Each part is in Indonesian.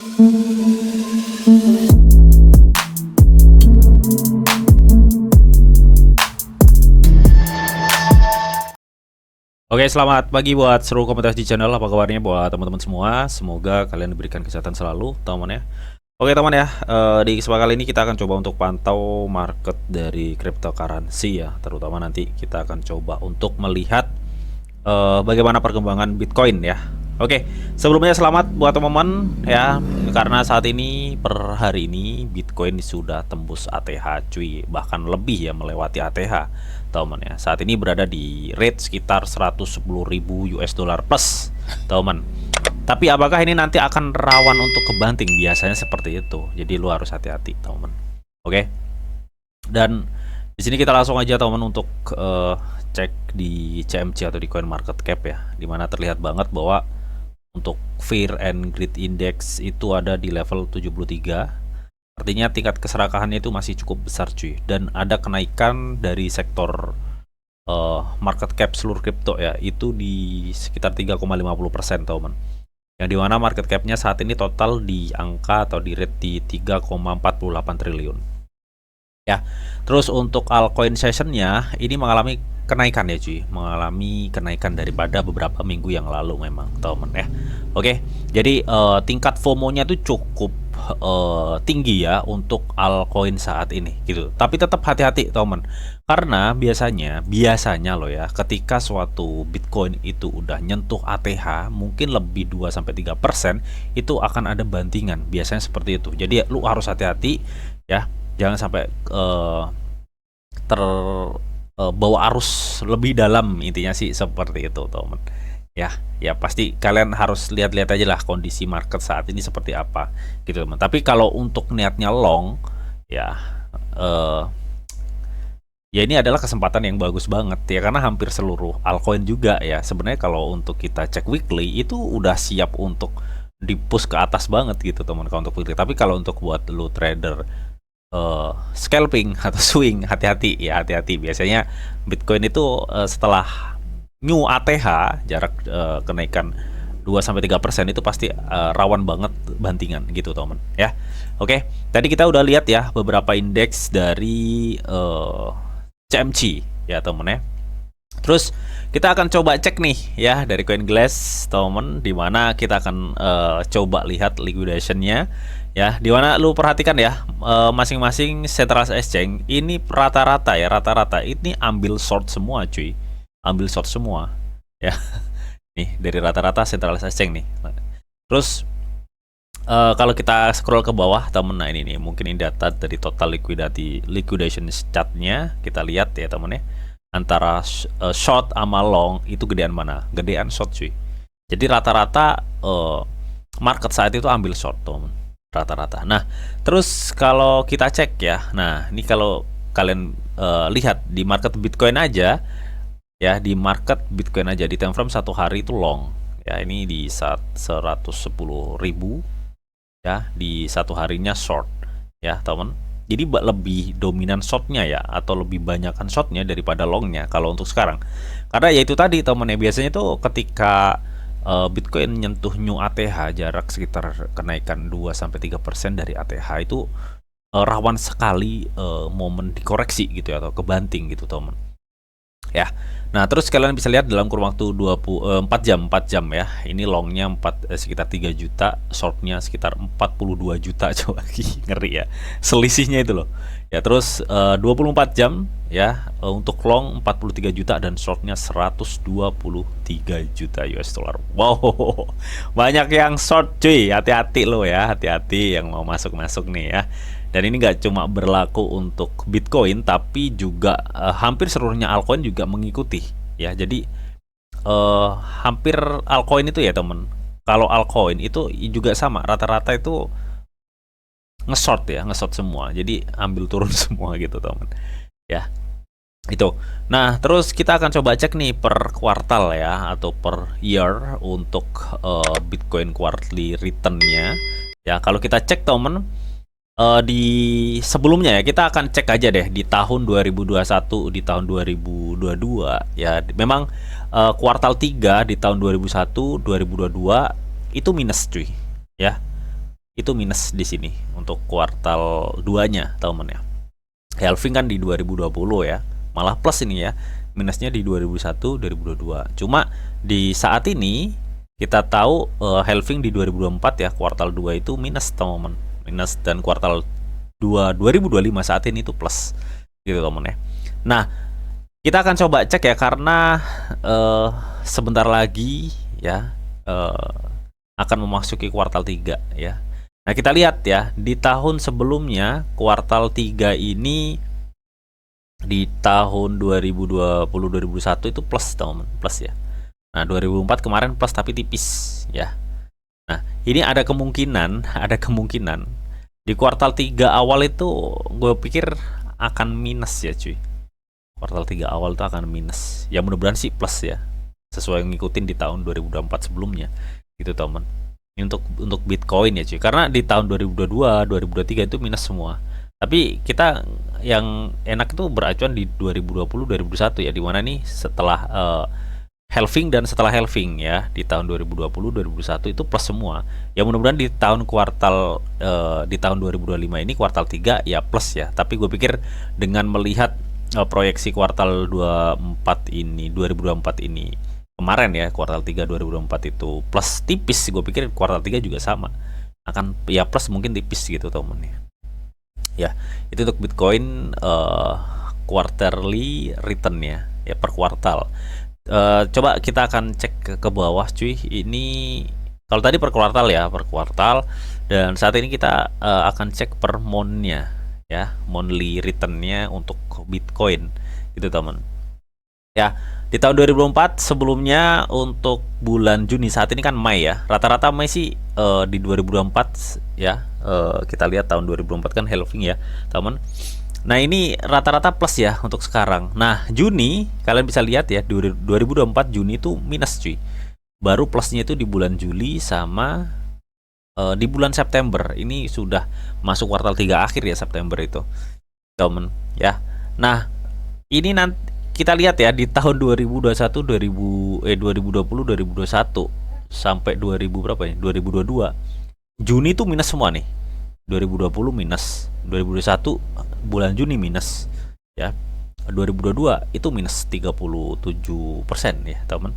Oke, selamat pagi buat seluruh komunitas di channel. Apa kabarnya buat teman-teman semua? Semoga kalian diberikan kesehatan selalu, teman ya. Oke, teman ya. Di kesempatan kali ini kita akan coba untuk pantau market dari cryptocurrency ya. Terutama nanti kita akan coba untuk melihat bagaimana perkembangan Bitcoin ya. Oke, sebelumnya selamat buat teman-teman ya, karena saat ini per hari ini Bitcoin sudah tembus ATH cuy, bahkan lebih ya melewati ATH teman ya. Saat ini berada di rate sekitar 110.000 US dollar plus teman. Tapi apakah ini nanti akan rawan untuk kebanting? Biasanya seperti itu. Jadi lu harus hati-hati teman. Oke. Dan di sini kita langsung aja teman untuk cek di CMC atau di Coin Market Cap ya, dimana terlihat banget bahwa untuk Fear and Greed Index itu ada di level 73. Artinya tingkat keserakahannya itu masih cukup besar cuy. Dan ada kenaikan dari sektor market cap seluruh kripto ya, itu di sekitar 3,50% teman. Yang dimana market capnya saat ini total di angka atau di rate di 3,48 triliun. Ya, terus untuk altcoin sessionnya ini mengalami kenaikan ya cuy, mengalami kenaikan daripada beberapa minggu yang lalu memang teman ya. Oke, jadi tingkat FOMO-nya tuh cukup tinggi ya untuk altcoin saat ini gitu. Tapi tetap hati-hati teman, karena biasanya loh ya, ketika suatu Bitcoin itu udah nyentuh ATH mungkin lebih 2-3% itu akan ada bantingan, biasanya seperti itu. Jadi lu harus hati-hati ya, jangan sampai bawa arus lebih dalam, intinya sih seperti itu teman ya. Pasti kalian harus lihat-lihat aja lah kondisi market saat ini seperti apa gitu teman. Tapi kalau untuk niatnya long ya, ya ini adalah kesempatan yang bagus banget ya, karena hampir seluruh altcoin juga ya sebenarnya kalau untuk kita cek weekly itu udah siap untuk di-push ke atas banget gitu teman kalau untuk weekly. Tapi kalau untuk buat lu trader scalping atau swing, hati-hati ya, hati-hati. Biasanya Bitcoin itu setelah new ATH jarak kenaikan 2-3% itu pasti rawan banget bantingan gitu teman ya. Oke, tadi kita udah lihat ya beberapa indeks dari CMC ya teman ya. Terus kita akan coba cek nih ya dari CoinGlass teman, dimana kita akan coba lihat liquidationnya ya, dimana lu perhatikan ya, masing-masing centralized exchange ini rata-rata ya, rata-rata ini ambil short semua cuy, ambil short semua ya. Nih dari rata-rata centralized exchange nih. Terus kalau kita scroll ke bawah temen, nah ini nih mungkin ini data dari total liquidation chartnya, kita lihat ya temen ya, antara short sama long itu gedean mana? Gedean short cuy. Jadi rata-rata market saat itu ambil short temen, rata-rata. Nah terus kalau kita cek ya, nah ini kalau kalian lihat di market Bitcoin aja ya, di market Bitcoin aja di time frame satu hari itu long ya, ini di 110.000 ya, di satu harinya short ya teman. Jadi lebih dominan shortnya ya, atau lebih banyakkan shortnya daripada longnya kalau untuk sekarang. Karena ya itu tadi teman ya, biasanya tuh ketika Bitcoin nyentuh new ATH jarak sekitar kenaikan 2-3% dari ATH itu rawan sekali momen dikoreksi gitu ya, atau kebanting gitu teman ya. Nah terus kalian bisa lihat dalam kurun waktu 4 jam ya, ini longnya sekitar 3 juta, shortnya sekitar 42 juta. Coba ngeri ya selisihnya itu loh ya. Terus 24 jam ya, untuk long 43 juta dan shortnya 123 juta US dollar. Wow, banyak yang short cuy, hati-hati lo ya, hati-hati yang mau masuk-masuk nih ya. Dan ini nggak cuma berlaku untuk Bitcoin, tapi juga hampir seluruhnya altcoin juga mengikuti ya. Jadi hampir altcoin itu ya temen, kalau altcoin itu juga sama, rata-rata itu nge-short ya, nge-short semua. Jadi ambil turun semua gitu temen ya. Itu. Nah terus kita akan coba cek nih per kuartal ya, atau per year untuk Bitcoin quarterly return-nya ya. Kalau kita cek temen, di sebelumnya ya, kita akan cek aja deh di tahun 2021, di tahun 2022 ya. Memang kuartal 3 di tahun 2001 2022 itu minus cuy ya. itu minus di sini untuk kuartal 2-nya, teman ya. Halving kan di 2020 ya, malah plus ini ya, minusnya di 2021 2022. Cuma di saat ini kita tahu halving di 2024 ya, kuartal 2 itu minus, teman-teman, minus, dan kuartal 2 2025 saat ini itu plus gitu, teman ya. Nah, kita akan coba cek ya, karena sebentar lagi ya akan memasuki kuartal 3 ya. Nah, kita lihat ya, di tahun sebelumnya kuartal 3 ini di tahun 2020-2021 itu plus, teman-teman, plus ya. Nah, 2004 kemarin plus tapi tipis ya. Nah, ini ada kemungkinan di kuartal 3 awal itu gue pikir akan minus ya, cuy. Kuartal 3 awal itu akan minus. Ya mudah-mudahan sih plus ya. Sesuai ngikutin di tahun 2024 sebelumnya. Gitu, teman. Ini untuk Bitcoin ya, cuy. Karena di tahun 2022, 2023 itu minus semua. Tapi kita yang enak itu beracuan di 2020, 2021 ya, dimana nih setelah halving dan setelah halving ya, di tahun 2020, 2021 itu plus semua. Ya mudah-mudahan di tahun di tahun 2025 ini kuartal 3 ya plus ya. Tapi gue pikir dengan melihat proyeksi kuartal 2024 ini kemarin ya, kuartal 3 2024 itu plus tipis, gue pikir kuartal 3 juga sama akan ya plus, mungkin tipis gitu, temen ya. Itu untuk Bitcoin quarterly return ya per kuartal. Coba kita akan cek ke bawah, cuy. Ini kalau tadi per kuartal ya, per kuartal, dan saat ini kita akan cek per monthnya ya, monthly returnnya untuk Bitcoin gitu, teman ya. Di tahun 2004 sebelumnya untuk bulan Juni, saat ini kan Mei ya, rata-rata Mei sih di 2024 ya, kita lihat tahun 2004 kan halving ya, teman. Nah, ini rata-rata plus ya untuk sekarang. Nah, Juni kalian bisa lihat ya, 2024 Juni itu minus, cuy. Baru plusnya itu di bulan Juli sama di bulan September. Ini sudah masuk kuartal 3 akhir ya, September itu, temen ya. Nah, ini nanti kita lihat ya, di tahun 2021 2020 2021 sampai 2000 berapa ya, 2022 Juni itu minus semua nih. 2020 minus, 2021 bulan Juni minus ya, 2022 itu minus 37% ya, teman.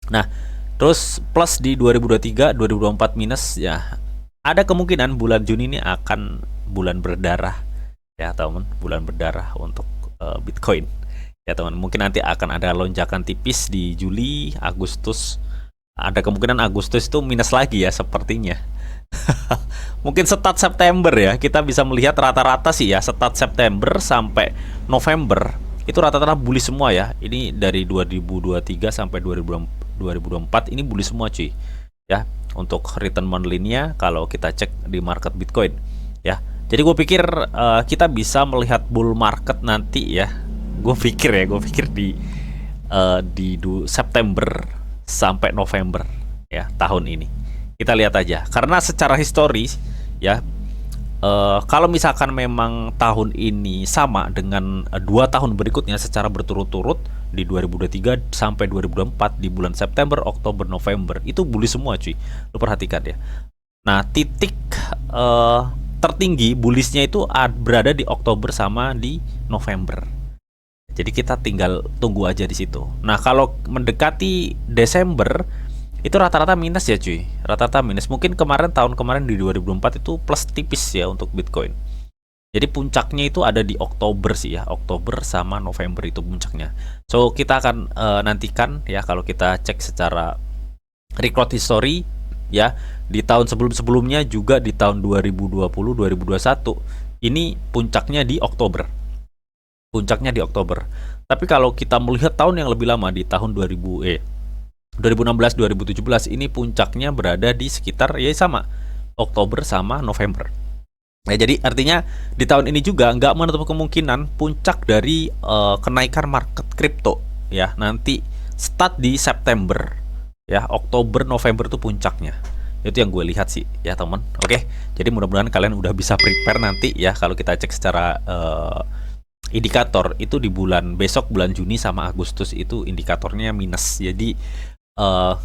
Nah, terus plus di 2023 2024 minus ya. Ada kemungkinan bulan Juni ini akan bulan berdarah ya, teman, bulan berdarah untuk Bitcoin ya, teman. Mungkin nanti akan ada lonjakan tipis di Juli, Agustus. Ada kemungkinan Agustus itu minus lagi ya, sepertinya. Mungkin start September ya, kita bisa melihat rata-rata sih ya, start September sampai November itu rata-rata bullish semua ya. Ini dari 2023 sampai 2024 ini bullish semua, cuy ya, untuk return monthly-nya kalau kita cek di market Bitcoin ya. Jadi gue pikir kita bisa melihat bull market nanti ya. Gue pikir di September sampai November ya tahun ini. Kita lihat aja, karena secara historis ya, kalau misalkan memang tahun ini sama dengan 2 tahun berikutnya secara berturut-turut di 2023 sampai 2024 di bulan September, Oktober, November itu bullish semua, cuy. Lu perhatikan ya. Nah, titik tertinggi bullishnya itu berada di Oktober sama di November. Jadi kita tinggal tunggu aja di situ. Nah, kalau mendekati Desember itu rata-rata minus ya, cuy. Rata-rata minus. Mungkin tahun kemarin di 2024 itu plus tipis ya untuk Bitcoin. Jadi puncaknya itu ada di Oktober sih ya. Oktober sama November itu puncaknya. So, kita akan nantikan ya, kalau kita cek secara record history ya, di tahun sebelum-sebelumnya juga di tahun 2020 2021 ini puncaknya di Oktober. Puncaknya di Oktober. Tapi kalau kita melihat tahun yang lebih lama di tahun 2016-2017 ini puncaknya berada di sekitar ya sama Oktober sama November. Ya, jadi artinya di tahun ini juga nggak menutup kemungkinan puncak dari kenaikan market kripto ya, nanti start di September ya, Oktober November itu puncaknya. Itu yang gue lihat sih ya, teman. Oke, jadi mudah-mudahan kalian udah bisa prepare nanti ya, kalau kita cek secara indikator itu di bulan besok, bulan Juni sama Agustus itu indikatornya minus. Jadi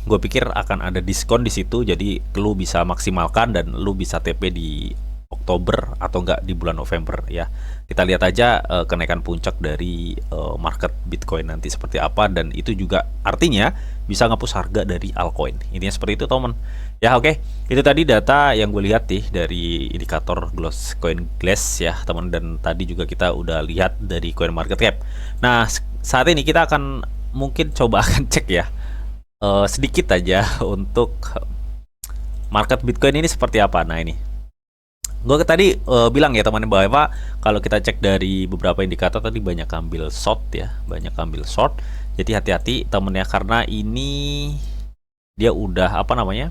gue pikir akan ada diskon di situ, jadi lu bisa maksimalkan dan lu bisa TP di Oktober atau enggak di bulan November ya. Kita lihat aja kenaikan puncak dari market Bitcoin nanti seperti apa, dan itu juga artinya bisa ngapus harga dari altcoin. Intinya seperti itu teman. Ya oke, itu tadi data yang gue lihat nih dari indikator Coin Glass ya teman, dan tadi juga kita udah lihat dari Coin Market Cap. Nah saat ini kita akan mungkin coba akan cek ya sedikit aja untuk market Bitcoin ini seperti apa. Nah ini gue tadi bilang ya teman bahwa kalau kita cek dari beberapa indikator tadi banyak ambil short ya, banyak ambil short. Jadi hati-hati temen ya, karena ini dia udah apa namanya,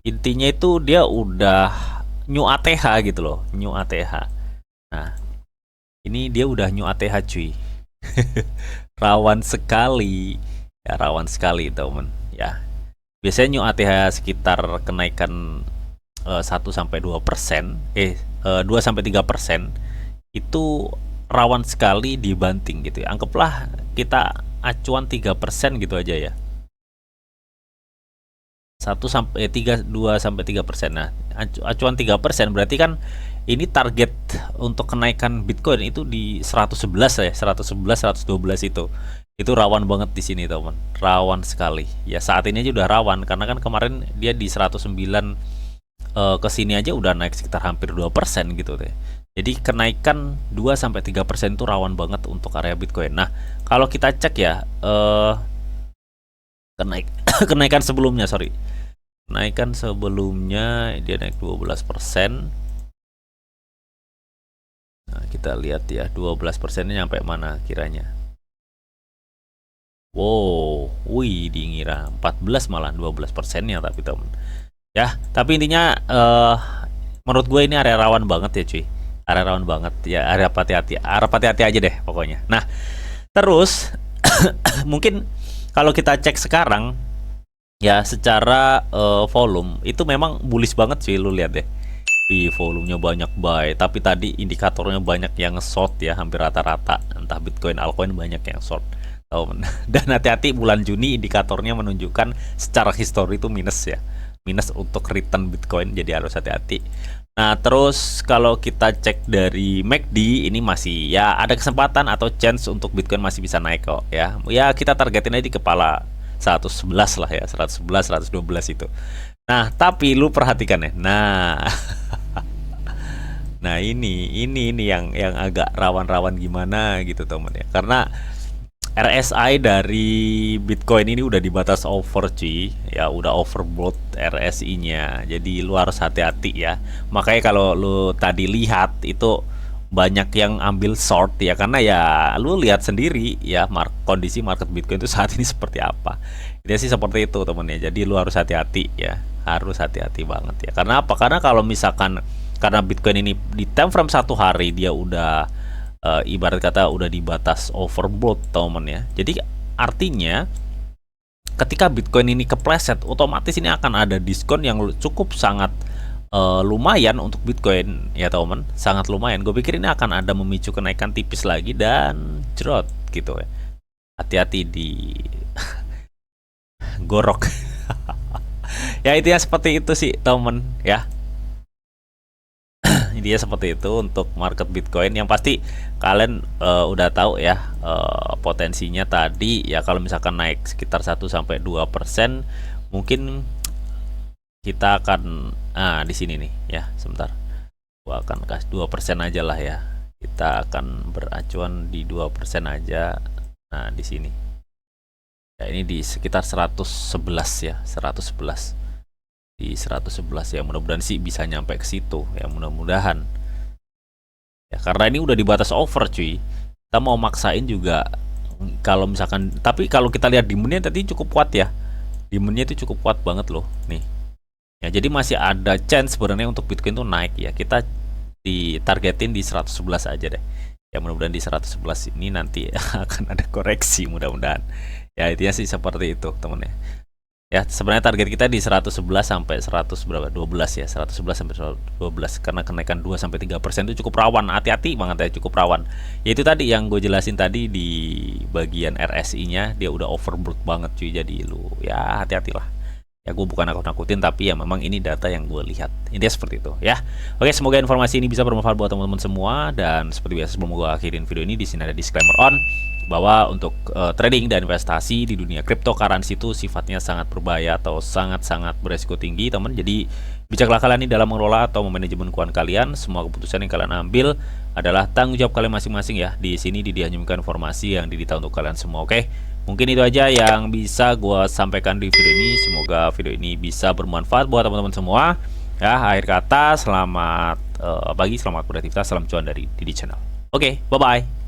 intinya itu dia udah new ATH gitu loh, new ATH. Nah ini dia udah new ATH cuy. Rawan sekali ya, rawan sekali temen ya. Biasanya new ATH sekitar kenaikan 1-2%, 2-3% itu rawan sekali dibanting gitu ya. Anggaplah kita acuan 3% gitu aja ya. 2-3%. Nah, acuan 3% berarti kan ini target untuk kenaikan Bitcoin itu di 111 ya, 111, 112 itu. Itu rawan banget di sini, teman. Rawan sekali. Ya, saat ini aja udah rawan karena kan kemarin dia di 109 ke sini aja udah naik sekitar hampir 2% gitu deh. Jadi kenaikan 2-3% itu rawan banget untuk area Bitcoin. Nah, kalau kita cek ya kenaikan sebelumnya, sorry. Kenaikan sebelumnya dia naik 12%. Nah, kita lihat ya 12%-nya nyampe mana kiranya. Wow, wih, dingira 14 malah 12%-nya tapi temen. Ya, tapi intinya menurut gue ini area rawan banget ya cuy. Area rawan banget ya, area hati-hati aja deh pokoknya. Nah, terus mungkin kalau kita cek sekarang ya secara volume itu memang bullish banget sih, lu lihat deh. Di volumenya banyak buy, tapi tadi indikatornya banyak yang short ya, hampir rata-rata entah Bitcoin, altcoin banyak yang short. Dan hati-hati bulan Juni indikatornya menunjukkan secara histori itu minus ya, minus untuk return Bitcoin, jadi harus hati-hati. Nah terus kalau kita cek dari MACD ini masih ya ada kesempatan atau chance untuk Bitcoin masih bisa naik kok ya. Ya kita targetin aja di kepala 111 lah ya, 111, 112 itu. Nah tapi lu perhatikan ya, nah nah ini yang agak rawan-rawan gimana gitu temen ya, karena RSI dari Bitcoin ini udah di batas over cuy ya, udah overbought RSI-nya, jadi lu harus hati-hati ya. Makanya kalau lu tadi lihat itu banyak yang ambil short ya, karena ya lu lihat sendiri ya kondisi market Bitcoin itu saat ini seperti apa. Dia sih seperti itu temen ya, jadi lu harus hati-hati ya, harus hati-hati banget ya. Karena apa? Karena kalau misalkan karena Bitcoin ini di time frame 1 hari dia udah ibarat kata udah di batas overbought teman ya. Jadi artinya ketika Bitcoin ini kepleset, otomatis ini akan ada diskon yang cukup sangat lumayan untuk Bitcoin ya teman, sangat lumayan. Gue pikir ini akan ada memicu kenaikan tipis lagi dan jerot gitu ya. Hati-hati di gorok. Ya intinya seperti itu sih temen ya. Dia seperti itu untuk market Bitcoin. Yang pasti kalian udah tahu ya potensinya tadi ya, kalau misalkan naik sekitar 1-2% mungkin kita akan di sini nih ya, sebentar gua akan kasih 2% aja lah ya, kita akan beracuan di 2% aja. Nah di sini ya, ini di sekitar 111 ya, 111 di 111 ya, mudah-mudahan sih bisa nyampe ke situ ya, mudah-mudahan ya, karena ini udah di batas over cuy. Kita mau maksain juga kalau misalkan, tapi kalau kita lihat demandnya tadi cukup kuat ya, demandnya itu cukup kuat banget loh nih ya, jadi masih ada chance sebenarnya untuk Bitcoin tuh naik ya. Kita ditargetin di 111 aja deh ya, mudah-mudahan di 111 ini nanti akan ada koreksi mudah-mudahan ya. Intinya sih seperti itu temen ya. Ya, sebenarnya target kita di 111 sampai 100 berapa? 12 ya, 111 sampai 112 karena kenaikan 2 sampai 3% itu cukup rawan. Hati-hati banget ya, cukup rawan. Ya itu tadi yang gue jelasin tadi di bagian RSI-nya dia udah overbought banget cuy. Jadi lu ya hati-hatilah. Ya gue bukan nakut-nakutin tapi ya memang ini data yang gue lihat. Intinya seperti itu ya. Oke, semoga informasi ini bisa bermanfaat buat teman-teman semua dan seperti biasa sebelum gue akhirin video ini di sini ada disclaimer on bahwa untuk trading dan investasi di dunia cryptocurrency itu sifatnya sangat berbahaya atau sangat-sangat beresiko tinggi teman. Jadi bijaklah kalian ini dalam mengelola atau memanajemen keuangan kalian. Semua keputusan yang kalian ambil adalah tanggung jawab kalian masing-masing ya. Di sini hanya memberikan informasi yang didita untuk kalian semua. Oke, mungkin itu aja yang bisa gue sampaikan di video ini. Semoga video ini bisa bermanfaat buat teman-teman semua. Ya, akhir kata selamat pagi, selamat beraktivitas, salam cuan dari Didi Channel. Oke, bye-bye.